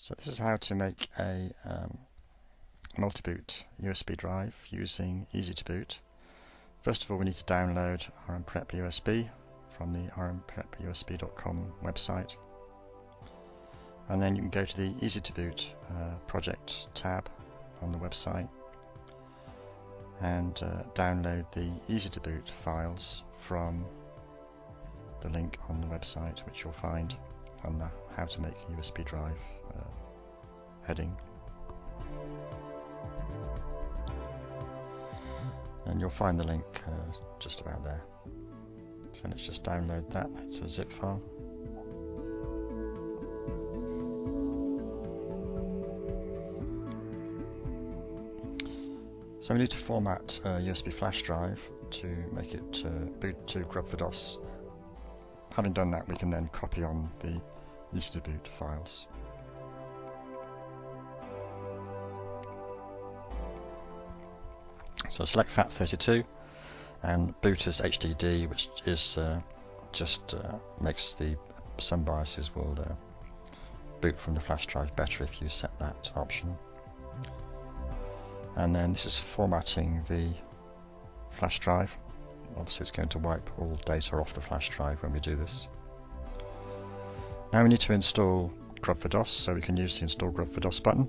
So this is how to make a multi-boot USB drive using Easy to Boot. First of all, we need to download rmprep USB from the rmprepusb.com website, and then you can go to the Easy to Boot project tab on the website and download the Easy to Boot files from the link on the website, which you'll find on the How to Make a USB Drive heading. And you'll find the link just about there. So let's just download that. It's a zip file. So we need to format a USB flash drive to make it boot to grub4dos. Having done that, we can then copy on the Easy to Boot files. So select FAT32 and boot as HDD, which is makes some BIOSes will boot from the flash drive better if you set that option. And then this is formatting the flash drive. Obviously it's going to wipe all data off the flash drive when we do this. Now we need to install grub4dos, so we can use the install grub4dos button.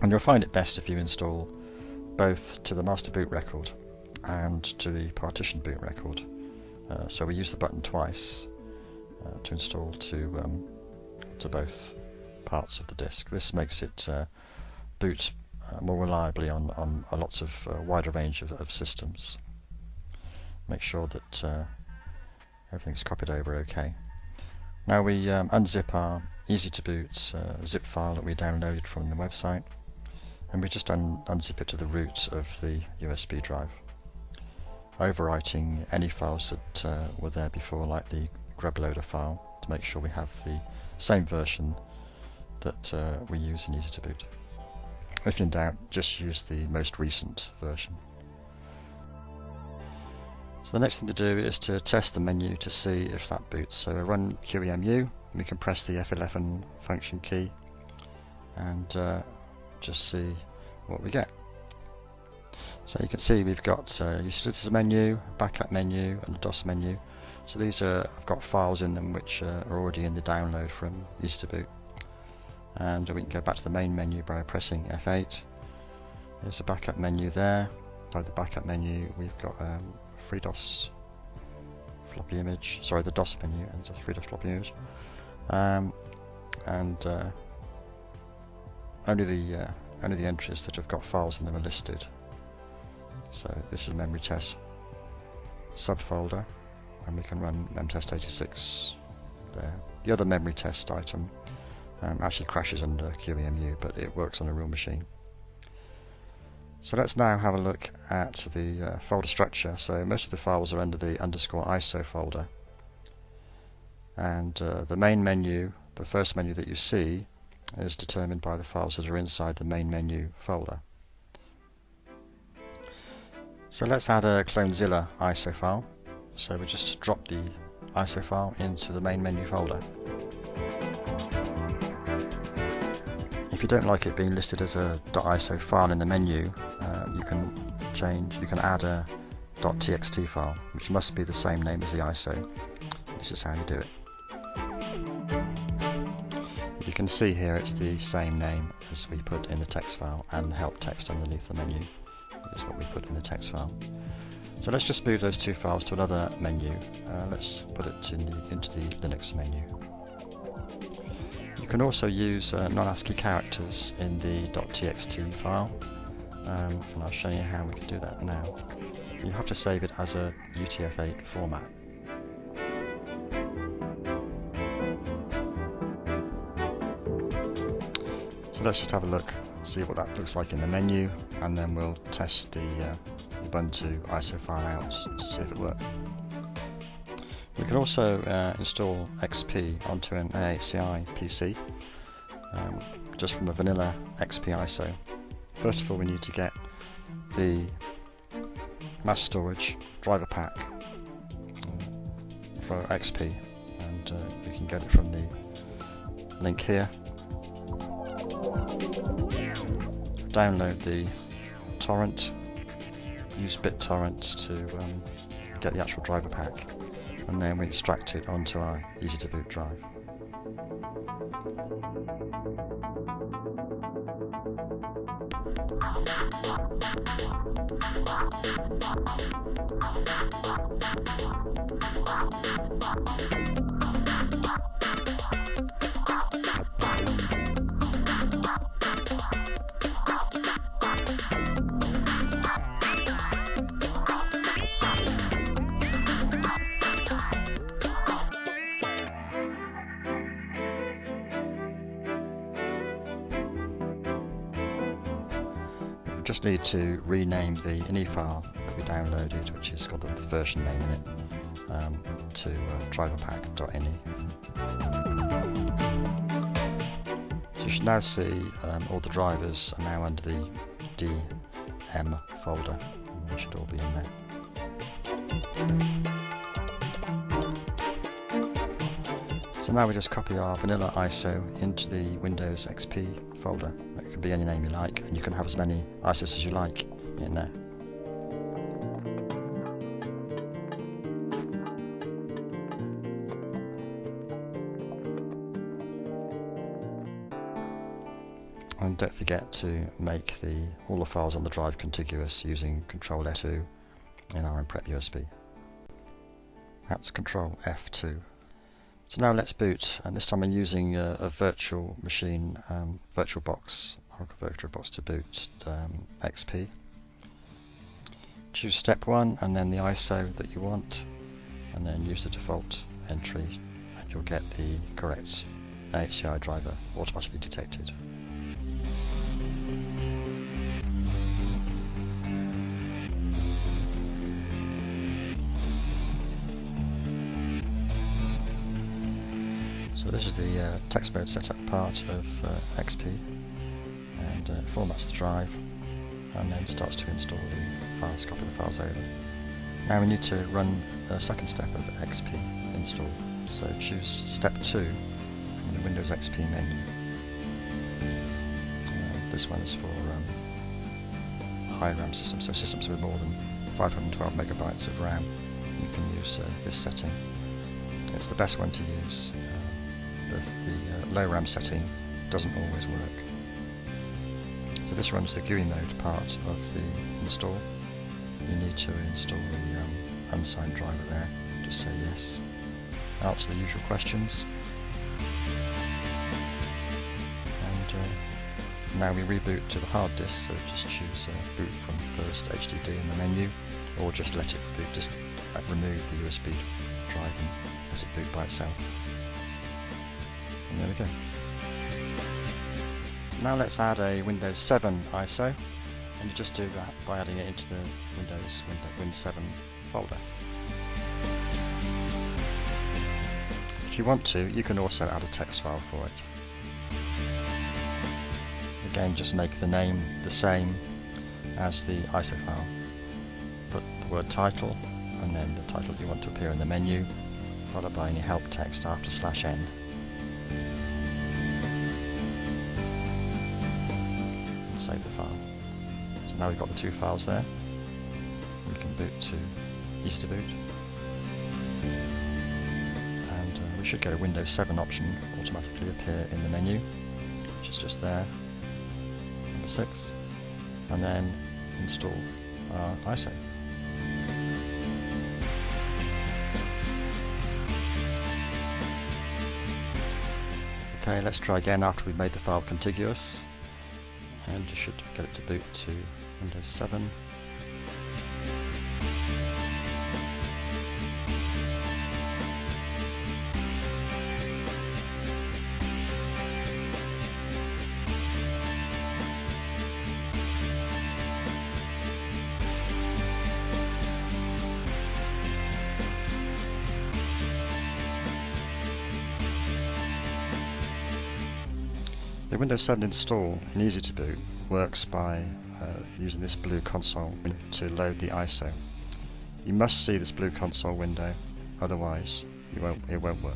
And you'll find it best if you install both to the master boot record and to the partition boot record. So we use the button twice to install to both parts of the disk. This makes it boot more reliably on a lots of wider range of systems. Make sure that everything's copied over okay. Now we unzip our Easy to Boot zip file that we downloaded from the website, and we just unzip it to the root of the USB drive, overwriting any files that were there before, like the grub loader file, to make sure we have the same version that we use in Easy to Boot. If in doubt, just use the most recent version. So the next thing to do is to test the menu to see if that boots. So run QEMU, we can press the F11 function key and just see what we get. So you can see we've got utilities menu, backup menu and a DOS menu. So these I've got files in them which are already in the download from Easy to Boot. And we can go back to the main menu by pressing F8. There's a backup menu there. By the backup menu we've got FreeDOS floppy image, sorry, the DOS menu and just FreeDOS floppy image, only the entries that have got files in them are listed. So this is memory test subfolder, and we can run memtest86 there. The other memory test item actually crashes under QEMU, but it works on a real machine. So let's now have a look at the folder structure. So most of the files are under the _ISO folder, and the main menu, the first menu that you see, is determined by the files that are inside the main menu folder. So let's add a Clonezilla ISO file. So we just drop the ISO file into the main menu folder. If you don't like it being listed as a .iso file in the menu, you can add a .txt file, which must be the same name as the ISO. This is how you do it. You can see here it's the same name as we put in the text file, and the help text underneath the menu is what we put in the text file. So let's just move those two files to another menu. Let's put it into the Linux menu. You can also use non-ASCII characters in the .txt file, and I'll show you how we can do that now. You have to save it as a UTF-8 format. So let's just have a look and see what that looks like in the menu, and then we'll test the Ubuntu ISO file out to see if it works. We can also install XP onto an AHCI PC, just from a vanilla XP ISO. First of all, we need to get the mass storage driver pack for XP, and you can get it from the link here. Download the torrent, use BitTorrent to get the actual driver pack, and then we extract it onto our easy to boot drive. Just need to rename the ini file that we downloaded, which has got the version name in it, to driverpack.ini. So you should now see all the drivers are now under the DM folder. They should all be in there. So now we just copy our vanilla ISO into the Windows XP folder. It could be any name you like, and you can have as many ISOs as you like in there. And don't forget to make all the files on the drive contiguous using Control F2 in RMPrep USB. That's Control F2. So now let's boot, and this time I'm using a virtual machine, VirtualBox, Oracle VirtualBox to boot XP. Choose step 1 and then the ISO that you want, and then use the default entry, and you'll get the correct HCI driver automatically detected. So this is the text mode setup part of XP, and it formats the drive and then starts to install the files, copy the files over. Now we need to run the second step of XP install, so choose step 2 from the Windows XP menu. This one is for high RAM systems, so systems with more than 512 megabytes of RAM. You can use this setting. It's the best one to use. The low RAM setting doesn't always work. So this runs the GUI mode part of the install. You need to install the unsigned driver there. Just say yes. Answer the usual questions. And now we reboot to the hard disk, so just choose boot from first HDD in the menu, or just let it boot, just remove the USB drive and let it boot by itself. And there we go. So now let's add a Windows 7 ISO, and you just do that by adding it into the Win 7 folder. If you want to, you can also add a text file for it. Again, just make the name the same as the ISO file. Put the word title, and then the title you want to appear in the menu, followed by any help text after /n. Save the file. So now we've got the two files there. We can boot to Easy to Boot, and we should get a Windows 7 option automatically appear in the menu, which is just there, number 6, and then install our ISO. Okay, let's try again after we've made the file contiguous. And you should get it to boot to Windows 7. The Windows 7 install in Easy to Boot works by using this blue console to load the ISO. You must see this blue console window, otherwise it won't work.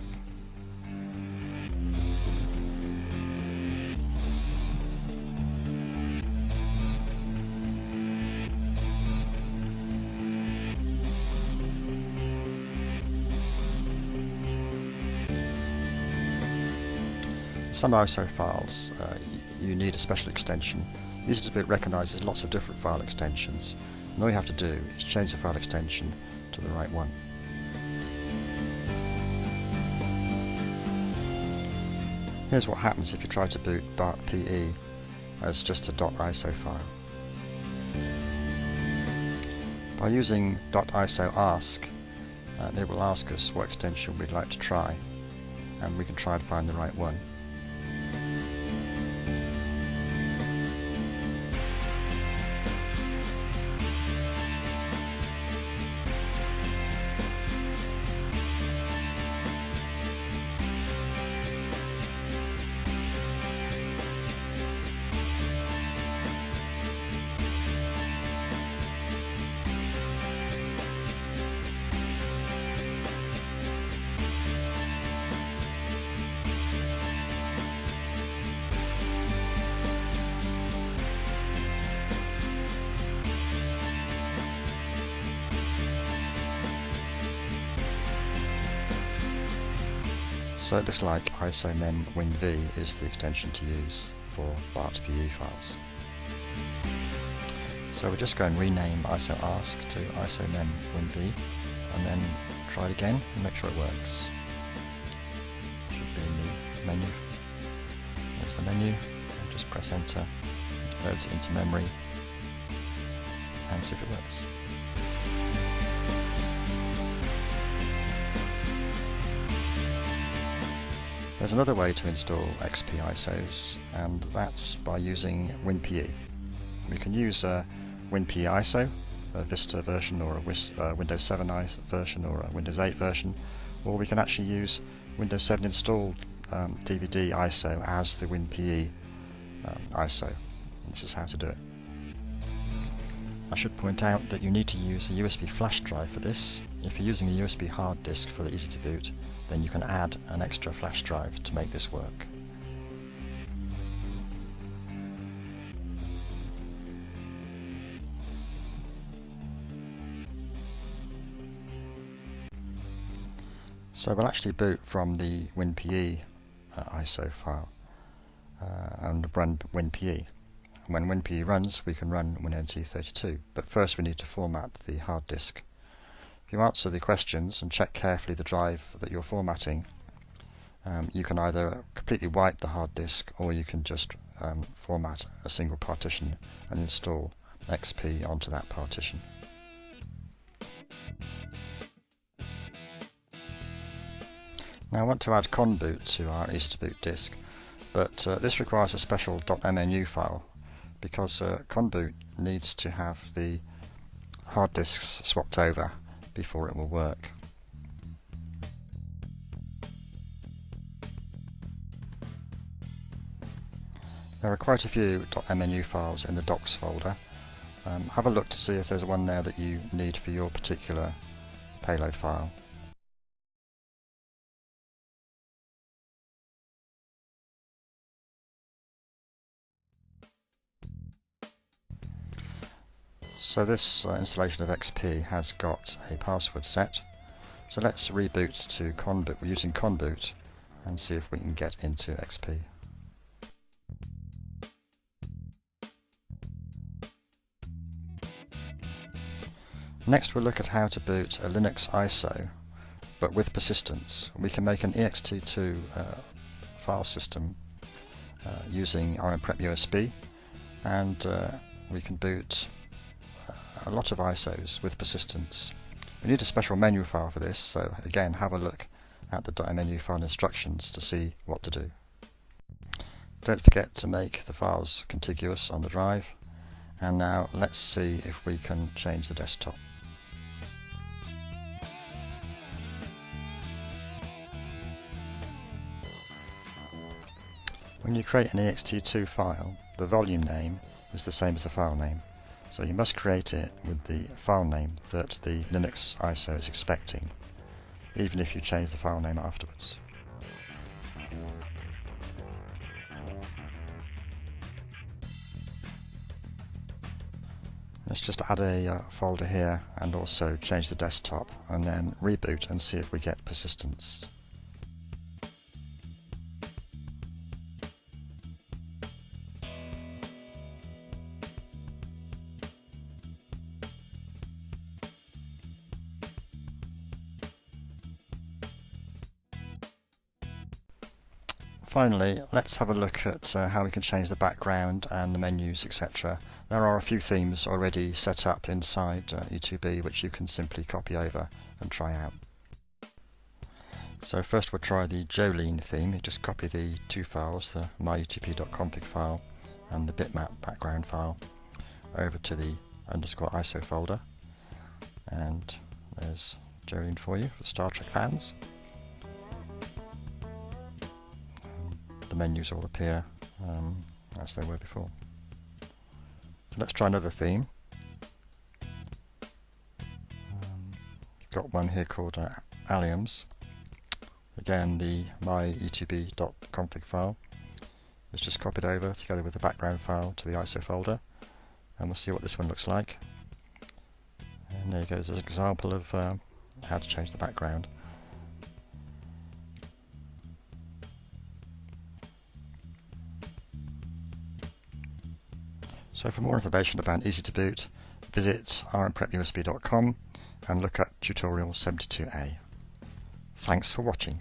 some ISO files you need a special extension. EasyToBoot recognises lots of different file extensions, and all you have to do is change the file extension to the right one. Here's what happens if you try to boot .pe as just a .iso file. By using .iso ask, it will ask us what extension we'd like to try, and we can try and find the right one. So it looks like ISO mem winv is the extension to use for .pe files. So we're just going to rename ISO ask to ISO mem winv, and then try it again and make sure it works. It should be in the menu. There's the menu, and just press enter, it loads it into memory, and see if it works. There's another way to install XP ISOs, and that's by using WinPE. We can use a WinPE ISO, a Vista version, or a Windows 7 version, or a Windows 8 version, or we can actually use Windows 7 installed DVD ISO as the WinPE ISO. This is how to do it. I should point out that you need to use a USB flash drive for this. If you're using a USB hard disk for the EasyToBoot, then you can add an extra flash drive to make this work. So we'll actually boot from the WinPE ISO file and run WinPE. When WinPE runs, we can run WinNT32, but first we need to format the hard disk. If you answer the questions and check carefully the drive that you're formatting, you can either completely wipe the hard disk, or you can just format a single partition and install XP onto that partition. Now I want to add conboot to our EasyToBoot disk, but this requires a special .mnu file, because conboot needs to have the hard disks swapped over before it will work. There are quite a few .mnu files in the docs folder. Have a look to see if there's one there that you need for your particular payload file. So this installation of XP has got a password set. So let's reboot to conboot. We're using conboot and see if we can get into XP. Next we'll look at how to boot a Linux ISO, but with persistence. We can make an ext2 file system using rmprep USB, and we can boot a lot of ISOs with persistence. We need a special menu file for this, so again have a look at the .menu file instructions to see what to do. Don't forget to make the files contiguous on the drive, and now let's see if we can change the desktop. When you create an ext2 file, the volume name is the same as the file name. So you must create it with the file name that the Linux ISO is expecting, even if you change the file name afterwards. Let's just add a folder here and also change the desktop, and then reboot and see if we get persistence. Finally, let's have a look at how we can change the background and the menus, etc. There are a few themes already set up inside E2B which you can simply copy over and try out. So first we'll try the Jolene theme. You just copy the two files, the myutp.config file and the bitmap background file, over to the _ISO folder, and there's Jolene for you for Star Trek fans. The menus all appear as they were before. So let's try another theme. We've got one here called Alliums. Again, the myutb.config file is just copied over together with the background file to the ISO folder, and we'll see what this one looks like. And there you go, there's an example of how to change the background. So for more information about Easy to Boot, visit rmprepusb.com and look at tutorial 72A. Thanks for watching.